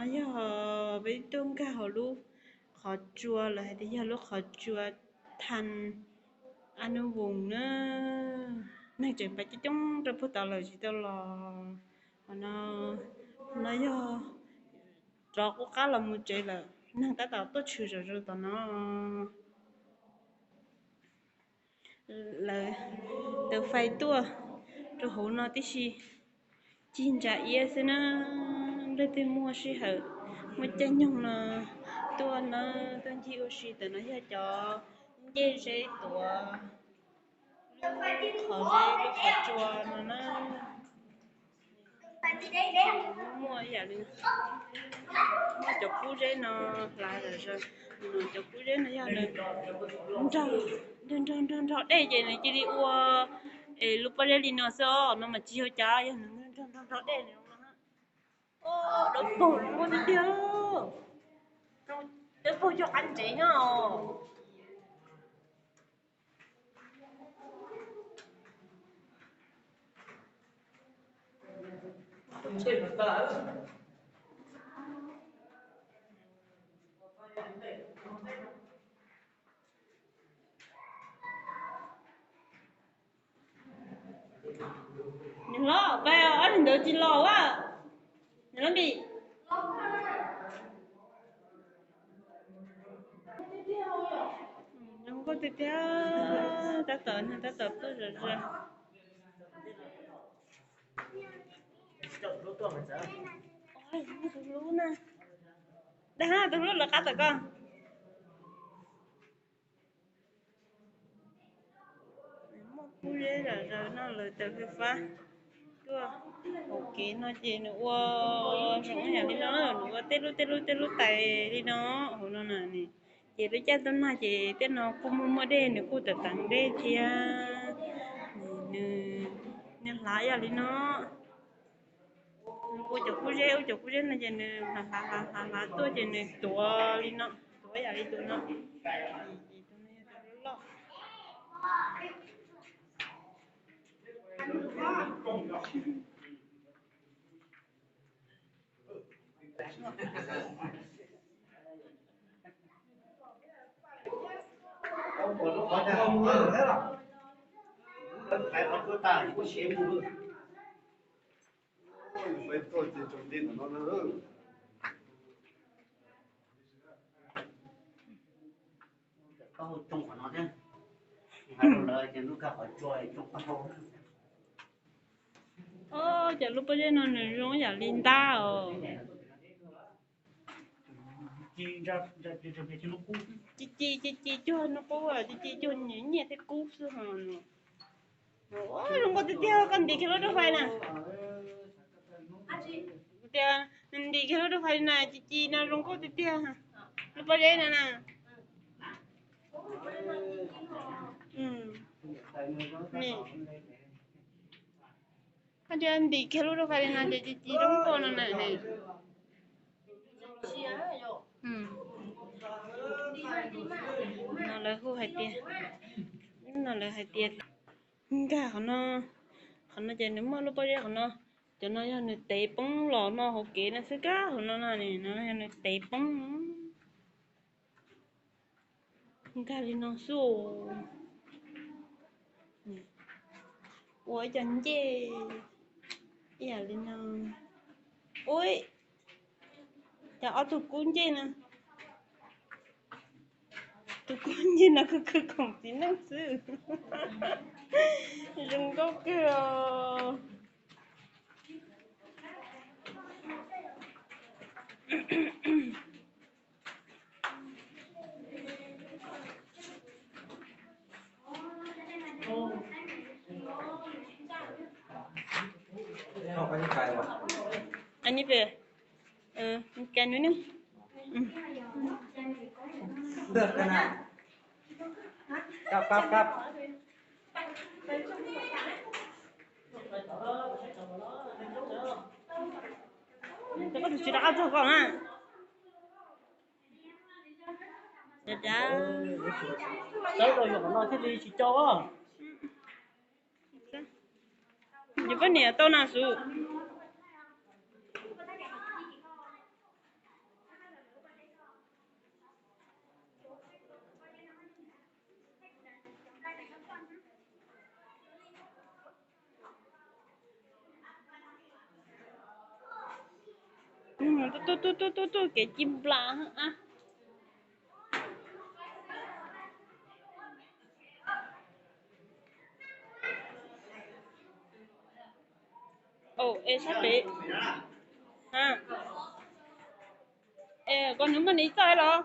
nó giờ với tương cả họ luôn họ chua là thì giờ lúc họ chua thành ăn vùng nữa này chuyện phải chúng tôi phụ tao lời chỉ tao là nó giờ rõ có khá là một chuyện là nàng ta tao tốt chịu rồi tao nó là từ phải tua rồi hồ nó tí gì chín trả yên sẽ nó lấy tiền mua xí hở một chân nhung là tua nó tên chị ở xí từ nó ra cho dễ dễ tua họ dễ lúc họ chua nó mua giờ đi mua cho cú dễ nó lại rồi nó cho cú dễ nó giờ này trâu đây vậy này chỉ đi uo lúc bây giờ đi nó sao nó mà chiêu cha vậy trâu đây này ô đỡ bổ luôn đi tiêu đỡ bổ cho anh chị nhá nhìn lo bây giờ anh đỡ chỉ lo quá nhìn nó bị không có tiếp theo ta tập tôi rồi ôi tôi luôn nè đã tôi luôn là cá tỏi con một cú dễ rồi nó lời từ cái phá tua ok nó chỉ nữa wow sống nhà đi nó nữa tê lu tay đi nó hôm nó nè chị lấy cha tôi nói chị tên nó cũng mua đen nữa cô tự tặng đen chị nè nè lại à đi nó cô cho cô dễ nó chỉ nè là tôi chỉ nè tua đi nó tua à đi tụi nó ông còn nó có nhà ông nữa hết à phải ông cứ tàn có chế mù phải tôi chỉ trồng điện của nó nữa có trồng của nó chứ hai đầu lời thì lúc gặp ở chuối trồng con hổ giờ lúc bây giờ nó rong giờ Linda chị cho nó có à chị cho nhỉ nhẹ thế cúp xưa hả nó ôi không có tiếp theo con đi cái đó phải nè tiếp đi cái đó phải nè chị nó không có tiếp theo hả lúc bây giờ nè nè anh đi cái đó phải nè chị không có nè nè nó là khu hải tiền nó là hải tiền cả nó chỉ nếu mà lúc bây giờ nó cho nó cho nó tệ bóng lò nó học kỹ nó sẽ cá nó này nó cho nó tệ bóng cả đi nó số ôi chẳng chê giờ lên nó ôi giờ ở tụi cuốn chê nè tụi cuốn chê nó cứ còn tí năng sư đừng có kìa không phải cái mà anh đi về cái nữa nè được cái nào cặp tôi có chỉ đã cho con à dạ đấy rồi của nó thiết đi chỉ cho giờ vấn đề tôi nào số tôi cái chim lá á. Ồ, ê sắp đi. Ha. Ê, con nếu mà đi chơi đó.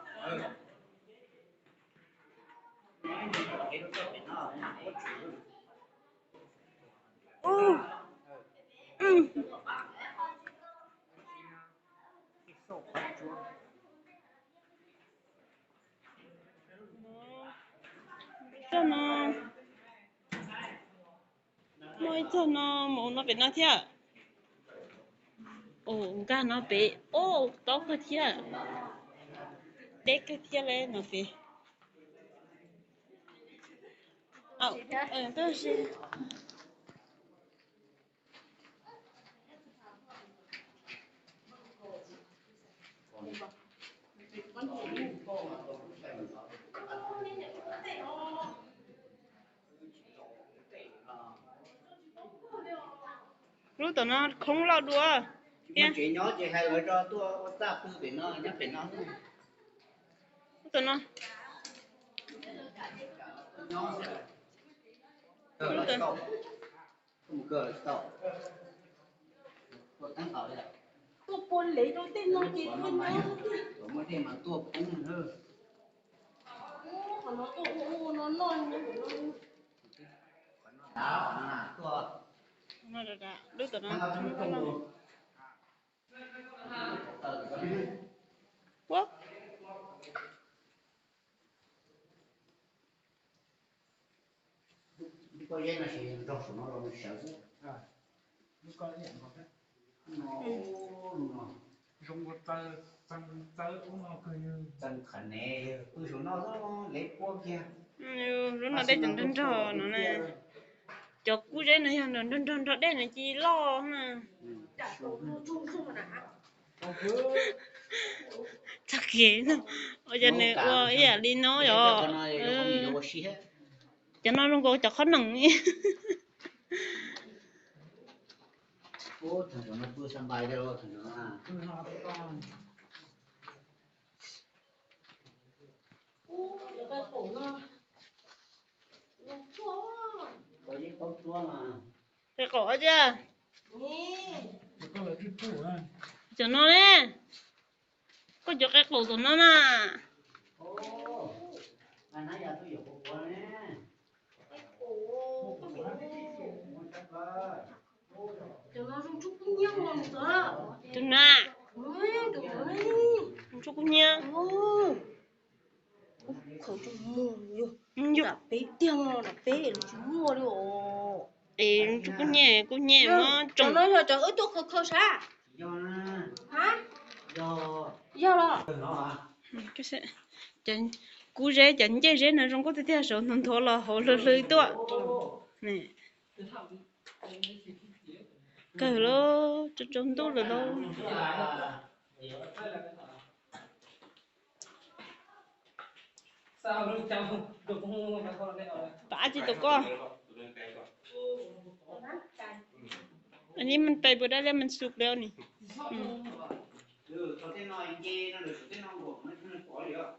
Ừ. Cho nó mỗi cho nó muốn nó bị nó thiệt. Ồ, cái nó bị. Ồ, đó cái thiệt. Để cái thiệt lên nó bị. Ồ, đó là lúc đó nó không lo đùa. nhưng chuyện nhỏ chị hay ở cho tôi ta tư về nó nhắc về nó Lúc đó nó. nhỏ cờ là tàu không cờ là tàu tôi tăng tàu đấy tôi buồn lấy đôi tên nó chị nó máy rồi mới thêm mà tôi cũng hơn còn nó tụ nó non như đá mà tôi Nó đã. Lúc đó nó tăng không có không lo. được What? có dây là chỉ trong số nó rồi sợ chứ nó dùng một tờ tờ cũng nó cứ như chân khẩn này tôi số nó rất lấy qua kia Lúc nó đây chân trò nó nè. Cho cú đấy nó hiện chân trò đây là chỉ lo nè. Chắc ghê nó. Ôi giờ này, ôi giờ đi nó rồi. Cho nó luôn có cho khó nặng ấy. ô thằng nó vừa sân bay rồi thằng nó à cứ họ con cái cổ nó có gì tốt chúa mà Cái cổ chưa? có là cái cũ này Cho nó nè. Có cho cái cổ của nó mà. ô anh nói giờ tôi dùng của nè cho nó rung chút nhau rồi đó Chú nè. được rồi Chú cũng nha. khẩu chung mua nhiều Nhục. đã bé tiền là bé để chúng mua đi ồ Ê, chú cũng nhẹ mà. cho Trông. nó là cho ít tôi khâu khâu xa do nè hả do do là nó à Cái sẽ. Chân. Cú rễ chân dây rễ nó trong có thể theo số thằng thua là hồ lơ lơ tụa. Nè. Cái lô. Trong tôi là đâu. sao nó trong được không phải con này Bà chỉ tụi con. Anh ấy mình tay bữa đó là mình sụp đeo nè. ừ có thể nói gì nó được cái nó của nó có gì đó